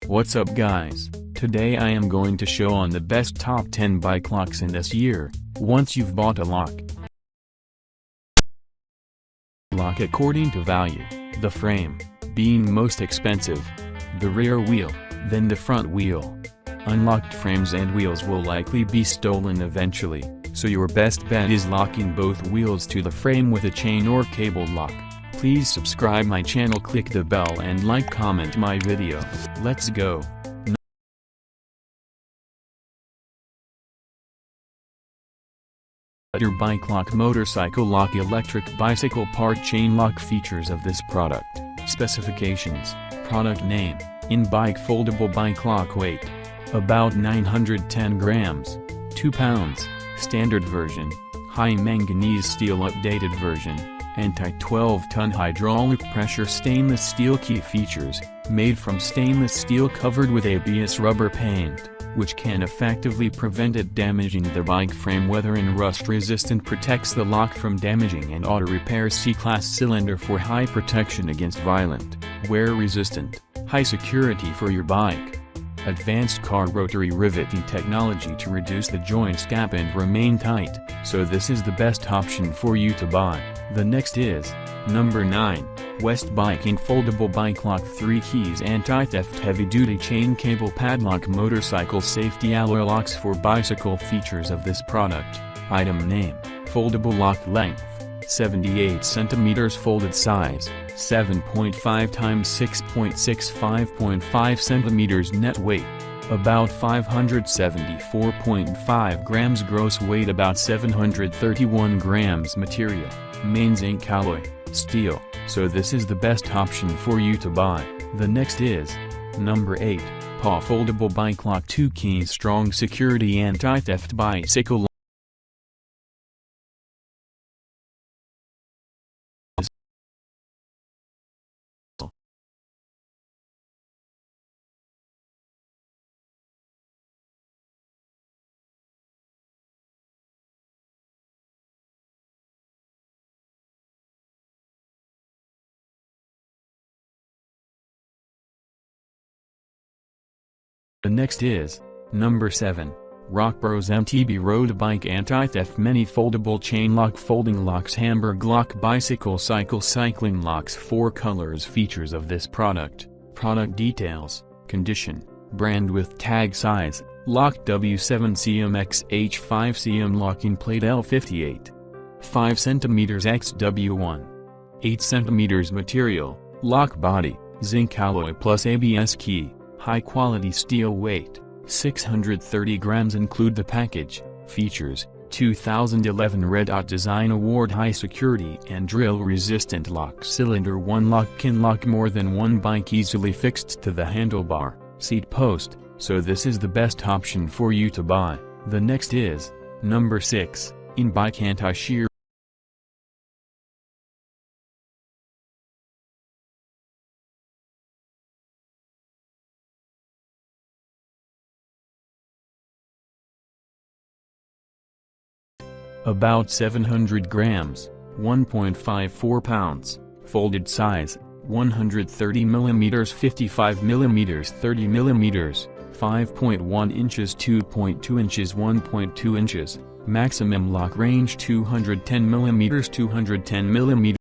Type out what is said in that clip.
What's up guys, today I am going to show on the best top 10 bike locks in this year. Once you've bought a lock according to value, the frame being most expensive, the rear wheel, then the front wheel. Unlocked frames and wheels will likely be stolen eventually, so your best bet is locking both wheels to the frame with a chain or cable lock. Please subscribe my channel, click the bell and comment my video. Let's go. Your bike lock, motorcycle lock, electric bicycle part chain lock. Features of this product. Specifications. Product name: INBIKE foldable bike lock. Weight: about 910 grams, 2 pounds. Standard version: high manganese steel. Updated version: anti-12-ton hydraulic pressure stainless steel. Key features: made from stainless steel covered with ABS rubber paint, which can effectively prevent it damaging the bike frame. Weather and rust resistant, protects the lock from damaging and auto repair. C-class cylinder for high protection against violent wear. Resistant, high security for your bike. Advanced car rotary riveting technology to reduce the joints gap and remain tight, so this is the best option for you to buy. The next is number 9, West Biking foldable bike lock. 3 keys, anti-theft, heavy-duty chain cable padlock, motorcycle safety, alloy locks for bicycle. Features of this product. Item name: foldable lock. Length: 78 cm. Folded size: 7.5 x 6.6, 5.5 cm. Net weight: about 574.5 grams. Gross weight: about 731 grams. Material: main zinc alloy, steel, so this is the best option for you to buy. The next is number 8, PAW foldable bike lock. 2 keys, strong security, anti-theft bicycle lock. The next is number 7, ROCKBROS MTB road bike anti-theft mini foldable chain lock. Folding locks, HamburgLock bicycle cycling locks. 4 colors. Features of this product. Product details: condition, brand with tag, size, lock W7 cm x H5 cm, locking plate L58, 5 cm x W1, 8 cm. Material: lock body, zinc alloy plus ABS key. High quality steel. Weight: 630 grams. Include the package. Features: 2011 Red Dot Design Award. High security and drill resistant lock. Cylinder 1 lock can lock more than one bike easily. Fixed to the handlebar, seat post, so this is the best option for you to buy. The next is number 6, INBIKE Antishear. About 700 grams, 1.54 pounds. Folded size: 130 mm, 55 mm, 30 mm, 5.1 inches, 2.2 inches, 1.2 inches. Maximum lock range: 210 mm, 210 mm.